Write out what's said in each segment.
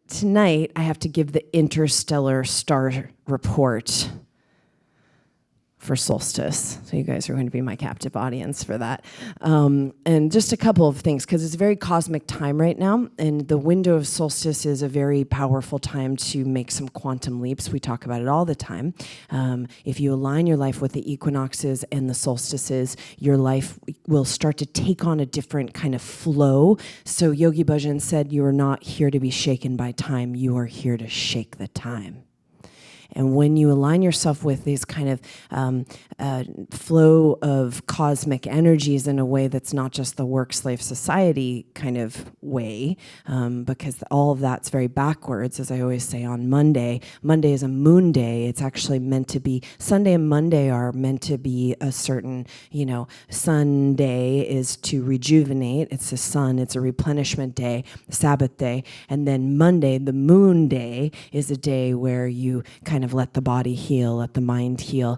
tonight I have to give the interstellar star report for solstice. So you guys are going to be my captive audience for that. And just a couple of things, because it's a very cosmic time right now, and the window of solstice is a very powerful time to make some quantum leaps. We talk about it all the time. If you align your life with the equinoxes and the solstices, your life will start to take on a different kind of flow. So Yogi Bhajan said, you are not here to be shaken by time, you are here to shake the time. And when you align yourself with these kind of flow of cosmic energies in a way that's not just the work-slave society kind of way, because all of that's very backwards, as I always say on Monday. Monday is a moon day. It's actually meant to be, Sunday and Monday are meant to be a certain, Sunday is to rejuvenate. It's the sun. It's a replenishment day, Sabbath day. And then Monday, the moon day, is a day where you kind of let the body heal, let the mind heal.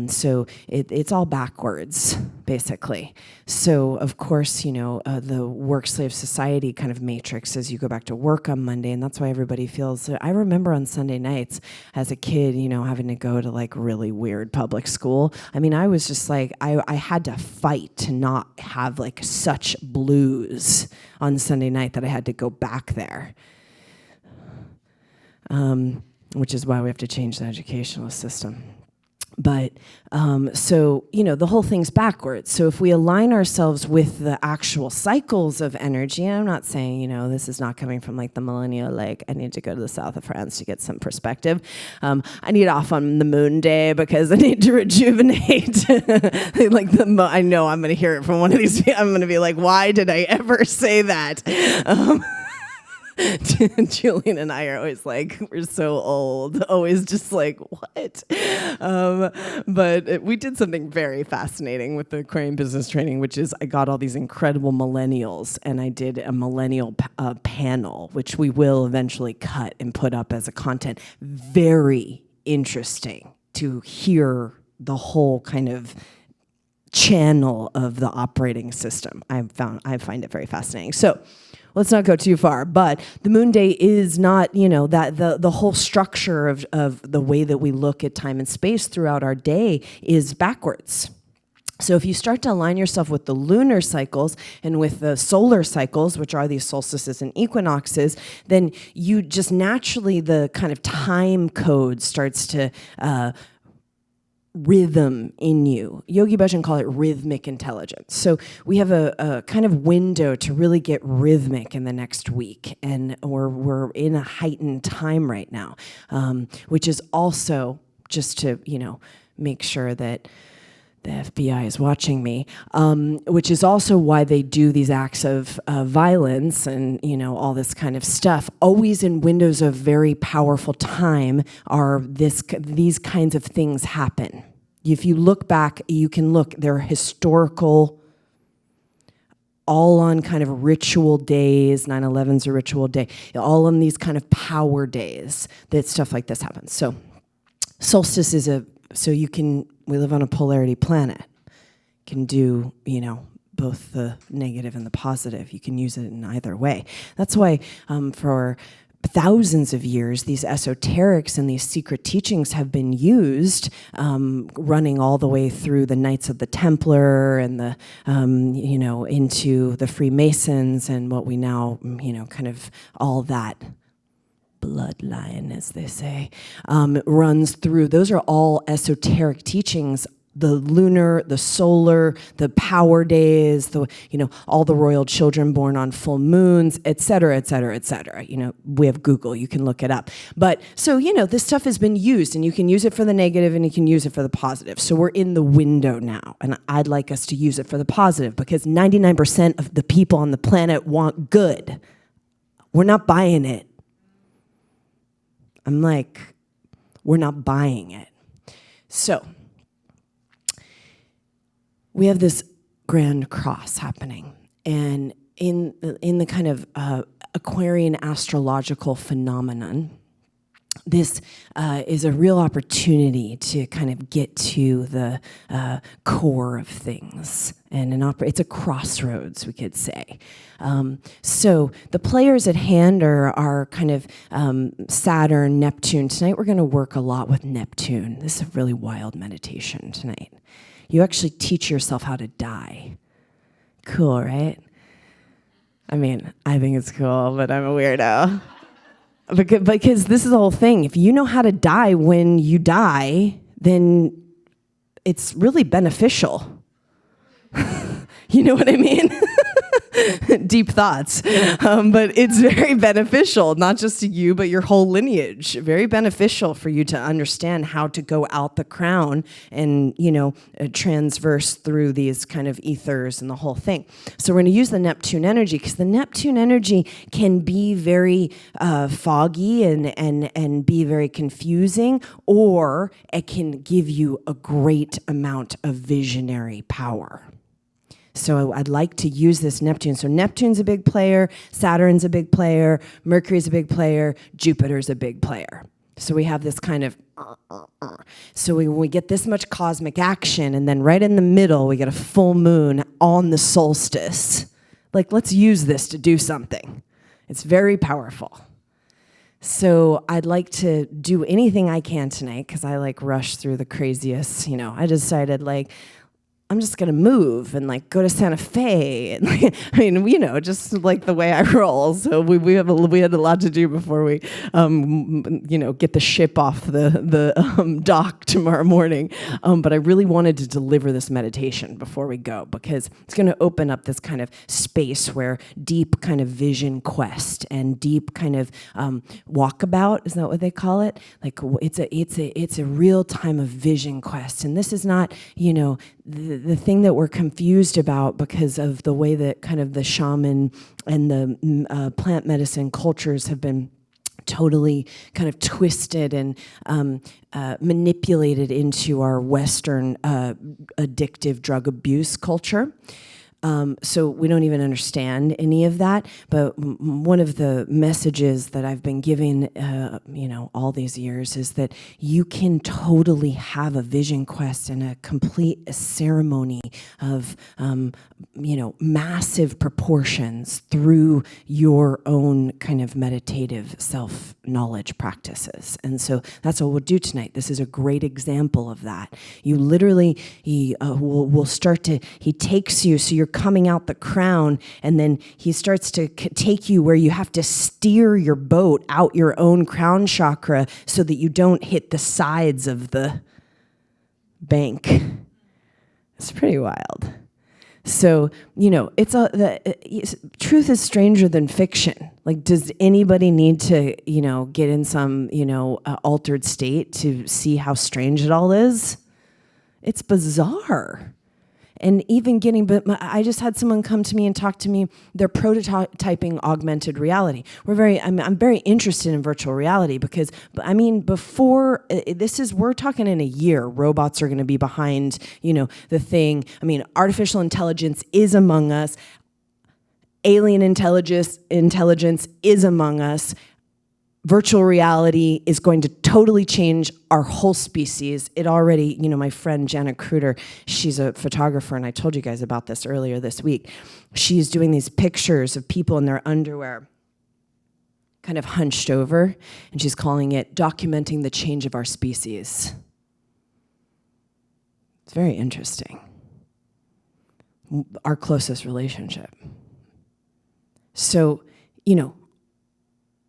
So it's all backwards, basically. So, of course, the work-slave society kind of matrix as you go back to work on Monday, and that's why everybody feels... I remember on Sunday nights as a kid, having to go to like really weird public school. I mean, I was just like, I had to fight to not have like such blues on Sunday night that I had to go back there. Which is why we have to change the educational system. But so, the whole thing's backwards. So if we align ourselves with the actual cycles of energy, and I'm not saying, this is not coming from like the millennial, like I need to go to the south of France to get some perspective. I need off on the moon day because I need to rejuvenate. I know I'm going to hear it from one of these people. I'm going to be like, why did I ever say that? Julian and I are always like, we're so old, always just like, what? But we did something very fascinating with the Aquarian business training, which is I got all these incredible millennials, and I did a millennial panel, which we will eventually cut and put up as a content. Very interesting to hear the whole kind of channel of the operating system. I find it very fascinating. So let's not go too far, but the moon day is not, that the whole structure of the way that we look at time and space throughout our day is backwards. So if you start to align yourself with the lunar cycles and with the solar cycles, which are these solstices and equinoxes, then you just naturally, the kind of time code starts to rhythm in you. Yogi Bhajan call it rhythmic intelligence. So we have a kind of window to really get rhythmic in the next week, and we're in a heightened time right now, which is also just to make sure that the FBI is watching me, which is also why they do these acts of violence and all this kind of stuff. Always in windows of very powerful time are these kinds of things happen. If you look back, you can look. They're historical, all on kind of ritual days. 9/11's a ritual day. All on these kind of power days that stuff like this happens. So solstice is we live on a polarity planet. Can do, both the negative and the positive. You can use it in either way. That's why for thousands of years, these esoterics and these secret teachings have been used, running all the way through the Knights of the Templar and the, into the Freemasons and what we now, kind of all that bloodline, as they say, runs through. Those are all esoteric teachings. The lunar, the solar, the power days, all the royal children born on full moons, et cetera, et cetera, et cetera. We have Google, you can look it up. But so, this stuff has been used, and you can use it for the negative and you can use it for the positive. So we're in the window now, and I'd like us to use it for the positive because 99% of the people on the planet want good. We're not buying it. I'm like, we're not buying it. So we have this grand cross happening, and in the kind of Aquarian astrological phenomenon, this is a real opportunity to kind of get to the core of things. And it's a crossroads, we could say. So the players at hand are kind of Saturn, Neptune. Tonight we're going to work a lot with Neptune. This is a really wild meditation tonight. You actually teach yourself how to die. Cool, right? I mean, I think it's cool, but I'm a weirdo. Because this is the whole thing. If you know how to die when you die, then it's really beneficial. You know what I mean? Deep thoughts. But it's very beneficial, not just to you, but your whole lineage. Very beneficial for you to understand how to go out the crown and, transverse through these kind of ethers and the whole thing. So we're going to use the Neptune energy because the Neptune energy can be very foggy and be very confusing, or it can give you a great amount of visionary power. So I'd like to use this Neptune. So Neptune's a big player, Saturn's a big player, Mercury's a big player, Jupiter's a big player. So we have this kind of, so we get this much cosmic action, and then right in the middle, we get a full moon on the solstice. Like, let's use this to do something. It's very powerful. So I'd like to do anything I can tonight, because I rush through the craziest, I decided I'm just going to move and go to Santa Fe. And just the way I roll. So we had a lot to do before we, get the ship off the dock tomorrow morning. But I really wanted to deliver this meditation before we go, because it's going to open up this kind of space where deep kind of vision quest and deep kind of walkabout, is that what they call it? It's a real time of vision quest. And this is not, the thing that we're confused about because of the way that kind of the shaman and the plant medicine cultures have been totally kind of twisted and manipulated into our Western addictive drug abuse culture. So we don't even understand any of that. But one of the messages that I've been giving, all these years is that you can totally have a vision quest and a complete ceremony of, massive proportions through your own kind of meditative self-knowledge practices. And so that's what we'll do tonight. This is a great example of that. You literally, he takes you, so you're coming out the crown, and then he starts to take you where you have to steer your boat out your own crown chakra so that you don't hit the sides of the bank. It's pretty wild. So, truth is stranger than fiction. Does anybody need to, get in some, altered state to see how strange it all is? It's bizarre. And even I just had someone come to me and talk to me, they're prototyping augmented reality. I'm very interested in virtual reality because, before, we're talking in a year, robots are going to be behind, the thing. Artificial intelligence is among us. Alien intelligence is among us. Virtual reality is going to totally change our whole species. It already, my friend Janet Kruder, she's a photographer, and I told you guys about this earlier this week. She's doing these pictures of people in their underwear, kind of hunched over, and she's calling it documenting the change of our species. It's very interesting. Our closest relationship. So,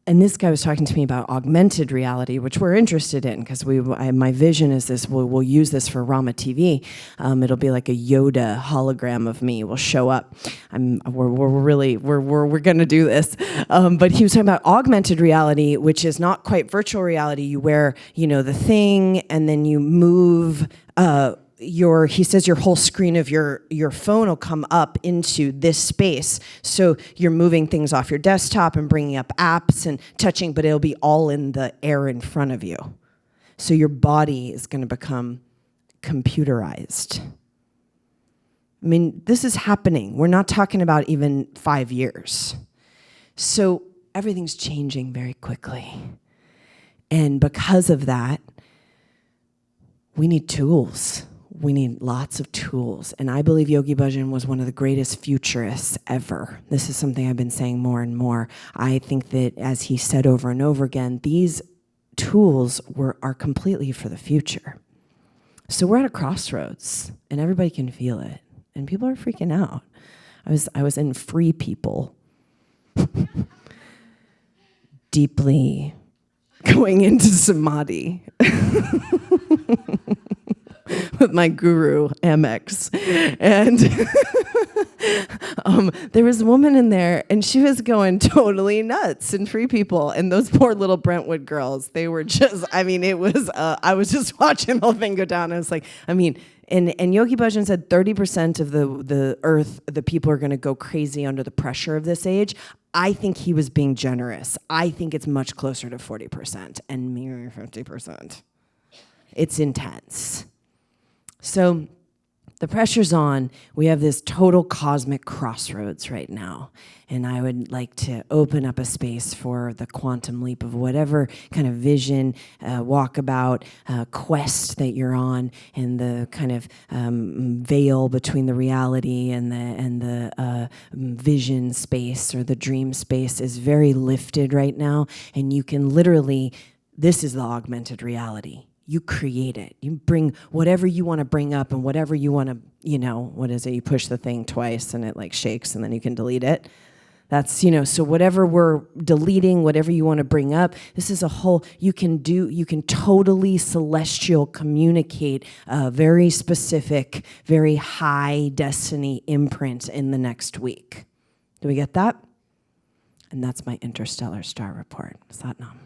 and this guy was talking to me about augmented reality, which we're interested in because my vision is this. We'll use this for Rama TV. It'll be like a Yoda hologram of me will show up. We're going to do this. But he was talking about augmented reality, which is not quite virtual reality. You wear, the thing, and then you move. He says your whole screen of your phone will come up into this space. So you're moving things off your desktop and bringing up apps and touching, but it'll be all in the air in front of you. So your body is going to become computerized. This is happening. We're not talking about even 5 years. So everything's changing very quickly. And because of that, we need tools. We need lots of tools. And I believe Yogi Bhajan was one of the greatest futurists ever. This is something I've been saying more and more. I think that, as he said over and over again, these tools are completely for the future. So we're at a crossroads, and everybody can feel it. And people are freaking out. I was in Free People, deeply going into samadhi with my guru, Amex. And there was a woman in there, and she was going totally nuts in Free People. And those poor little Brentwood girls, they were just, it was, I was just watching the whole thing go down. I was like, and Yogi Bhajan said 30% of the earth, the people are going to go crazy under the pressure of this age. I think he was being generous. I think it's much closer to 40% and mere 50%. It's intense. So the pressure's on. We have this total cosmic crossroads right now. And I would like to open up a space for the quantum leap of whatever kind of vision, walkabout, quest that you're on, and the kind of veil between the reality and the vision space or the dream space is very lifted right now. And you can literally, this is the augmented reality. You create it. You bring whatever you want to bring up and whatever you want to, what is it? You push the thing twice and it like shakes and then you can delete it. That's, so whatever we're deleting, whatever you want to bring up, this is a whole, you can totally celestial communicate a very specific, very high destiny imprint in the next week. Do we get that? And that's my interstellar star report. Satnam.